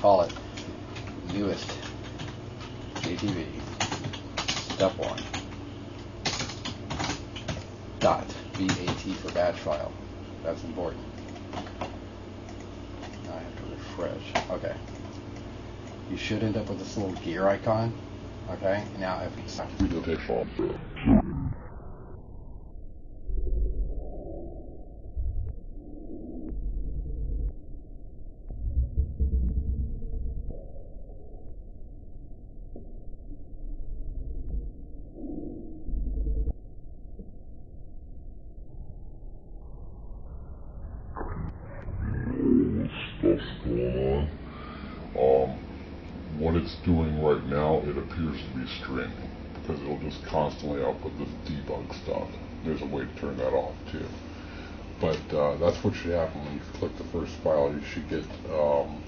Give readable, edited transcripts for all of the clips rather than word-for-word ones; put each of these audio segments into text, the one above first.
call it newest JTV step 1 dot BAT for batch file. That's important. Now I have to refresh. Okay. You should end up with this little gear icon. Okay. Now if you stop. Stuff going on. What it's doing right now, it appears to be streaming because it'll just constantly output this debug stuff. There's a way to turn that off too. But that's what should happen when you click the first file. You should get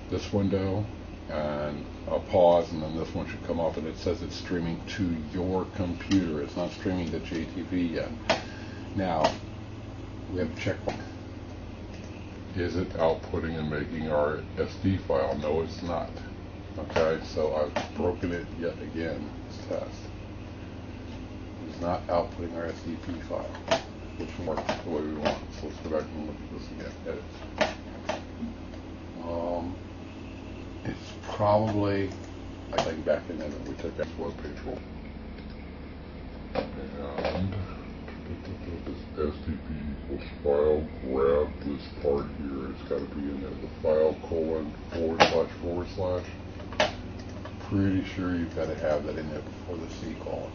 this window and a pause, and then this one should come up and it says it's streaming to your computer. It's not streaming to JTV yet. Now we have to check. Is it outputting and making our SD file? No, it's not. Okay, so I've broken it yet again. Let's test. It's not outputting our SDP file, which works the way we want. So let's go back and look at this again. Edit. It's probably, I think back in there that we took that web page roll. And this SDP equals file, grab this part here. It's got to be in there, the file : // Pretty sure you've got to have that in there before the C colon.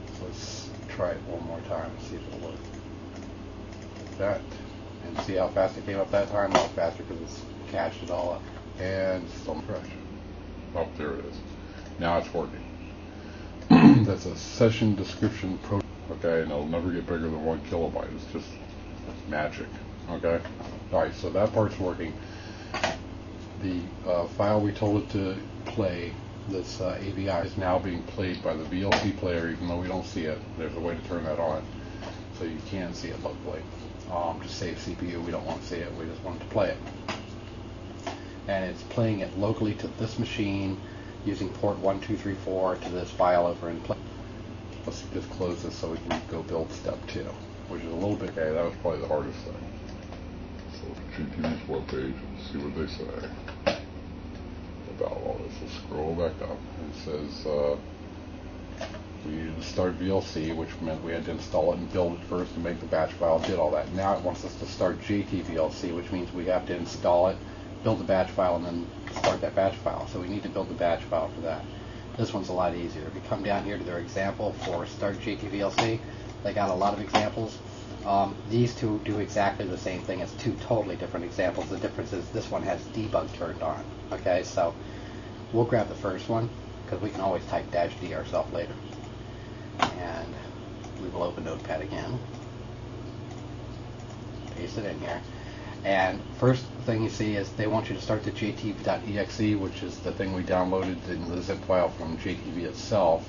So let's try it one more time and see if it'll work. That, and see how fast it came up that time? Not faster because it's cached it all up. And still fresh. Oh, there it is. Now it's working. That's a session description pro. Okay, and it'll never get bigger than 1 kilobyte. It's just magic. Okay. All right, so that part's working. The file we told it to play, this AVI, is now being played by the VLC player, even though we don't see it. There's a way to turn that on, so you can see it locally. Just save CPU. We don't want to see it. We just want it to play it. And it's playing it locally to this machine using port 1234 to this file over in play. Let's just close this so we can go build step 2, which is a little bit, okay, that was probably the hardest thing. So GTV's webpage, see what they say about all this. Let's scroll back up. It says we needed to start VLC, which meant we had to install it and build it first and make the batch file, did all that. Now it wants us to start JTVLC, which means we have to install it, build the batch file, and then start that batch file. So we need to build the batch file for that. This one's a lot easier. If you come down here to their example for start JTVLC, they got a lot of examples. These two do exactly the same thing. It's two totally different examples. The difference is this one has debug turned on. Okay, so we'll grab the first one because we can always type -D ourselves later. And we will open Notepad again. Paste it in here. And first thing you see is they want you to start the jtv.exe, which is the thing we downloaded in the zip file from JTV itself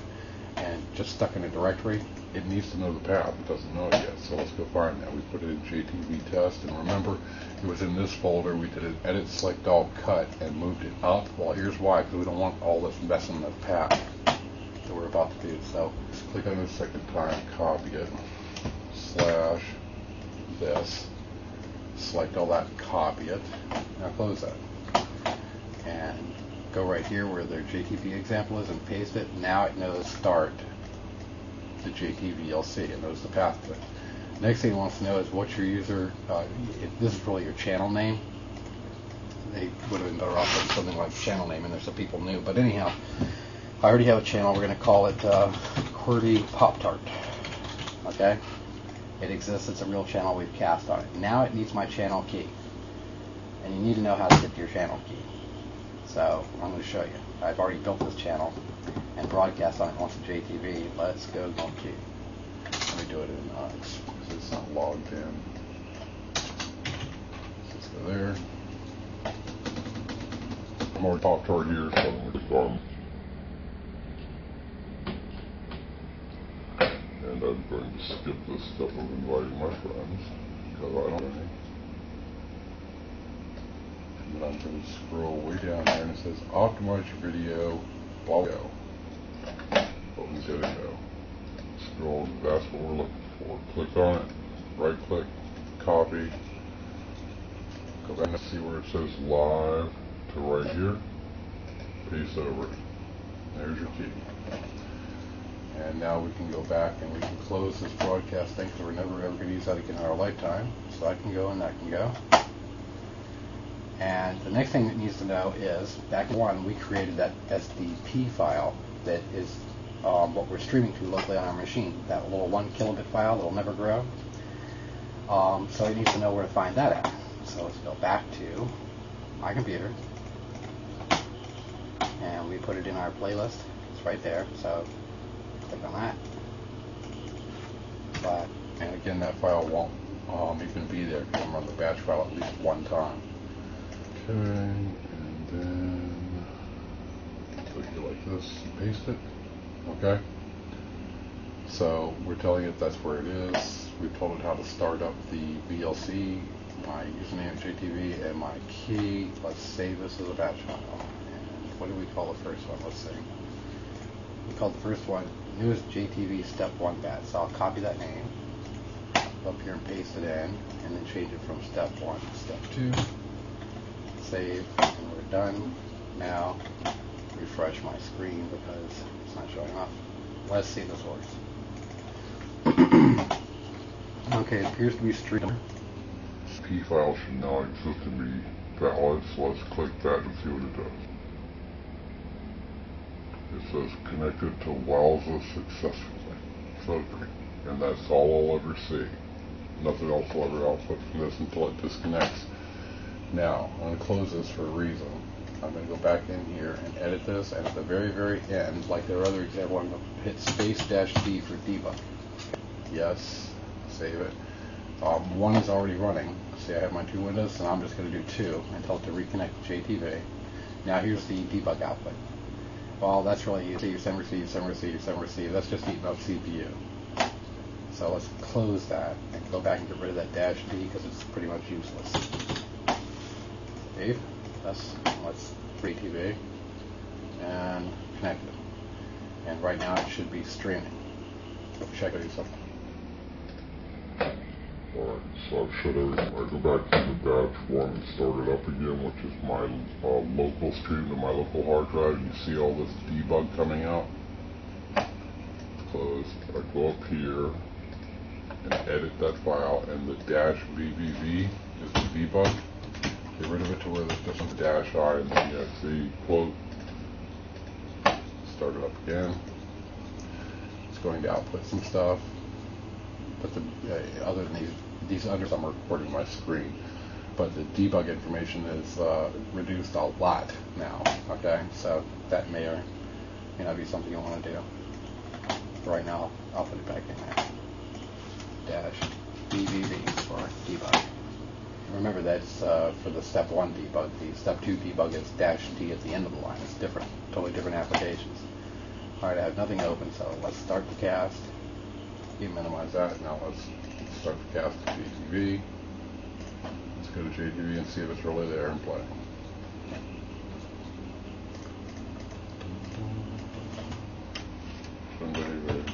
and just stuck in a directory. It needs to know the path. It doesn't know it yet. So let's go find that. We put it in JTV test, and remember it was in this folder. We did an edit, select all, cut, and moved it up. Well, here's why, because we don't want all this mess in the path that we're about to do. So just click on it a second time, copy it, / this. Select all that, copy it. Now close that. And go right here where their JTV example is and paste it. Now it knows start the JTVLC. It knows the path to it. Next thing it wants to know is what's your user, this is really your channel name. They would have been better off with something like channel name in there so people knew. But anyhow, I already have a channel. We're going to call it QWERTY Pop-Tart. Okay? It exists. It's a real channel. We've cast on it. Now it needs my channel key. And you need to know how to get your channel key. So I'm going to show you. I've already built this channel and broadcast on it once in JTV. Let's go key. Let me do it in because it's not logged in. Let's go there. I'm already Pop-Tart here, so I'm going to start. And I'm going to skip this step of inviting my friends, because I don't know. And I'm going to scroll way down says optimize your video, blah blah. But we gotta go. Scroll, that's what we're looking for. Click on it, right click, copy, go back and see where it says live to right here, paste over it. There's your key. And now we can go back and we can close this broadcast thing because we're never ever going to use that again in our lifetime. So that can go and that can go. And the next thing it needs to know is, back one, we created that SDP file that is what we're streaming to locally on our machine. That little 1 kilobit file that will never grow. So it needs to know where to find that at. So let's go back to my computer. And we put it in our playlist. It's right there. So click on that. But, and again, that file won't even be there because I'm on the batch file at least one time. Okay, and then click it like this, paste it. Okay. So we're telling it that's where it is. We've told it how to start up the VLC, my username JTV, and my key. Let's save this as a batch file. And what do we call the first one? Let's see. We call the first one newest JTV step 1 batch. So I'll copy that name up here and paste it in, and then change it from step 1 to step 2. Save, and we're done. Now refresh my screen because it's not showing up. Let's see if this works. Okay, it appears to be streamed. This P file should now exist and be valid, so let's click that and see what it does. It says connected to Wowza successfully. So, and that's all I'll ever see. Nothing else will ever output from this until it disconnects. Now, I'm going to close this for a reason. I'm going to go back in here and edit this, and at the very, very end, like their other example, I'm going to hit space-D for debug. Yes, save it. One is already running. See, I have my 2 windows, and I'm just going to do 2 and tell it to reconnect to JTV. Now here's the debug output. Well, that's really easy. Send, receive, send, receive, send, receive. That's just eating up CPU. So let's close that and go back and get rid of that -D because it's pretty much useless. Save. Let's JTV and connect it. And right now it should be streaming. So check it out. Alright, so I've shut everything. I go back to the batch 1 and start it up again, which is my local stream to my local hard drive. You see all this debug coming out. Close. I go up here and edit that file, and the -VVV is the debug. Get rid of it to where there's just a -I and the exe quote. Start it up again. It's going to output some stuff. But other than these others, I'm recording my screen. But the debug information is reduced a lot now. Okay, so that may or may not be something you want to do. Right now, I'll put it back in there. -VVV for debug. Remember that's for the step 1 debug. The step 2 debug is -D at the end of the line. It's different, totally different applications. Alright, I have nothing open, so let's start the cast. Minimize that. Now let's start the cast to JTV. Let's go to JTV and see if it's really there and play. Somebody ready?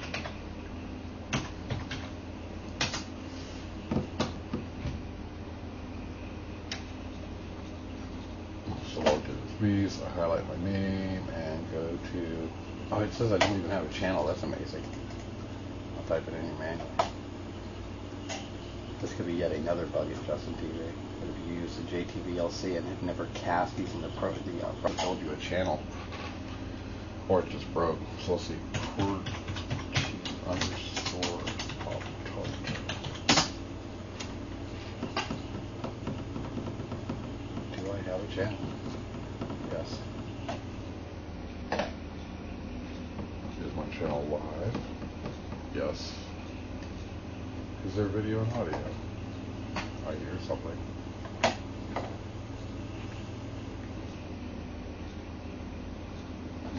So I'll do these, I highlight my name and go to, oh, it says I don't even have a channel. That's amazing. Type it in here manually. This could be yet another bug in Justin TV. But if you use the JTVLC and it never cast using the pro told you a channel, or it just broke. So let's see. Port _. Do I have a channel? Yes. Is my channel live? Yes. Is there video and audio? I hear something.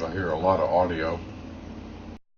I hear a lot of audio.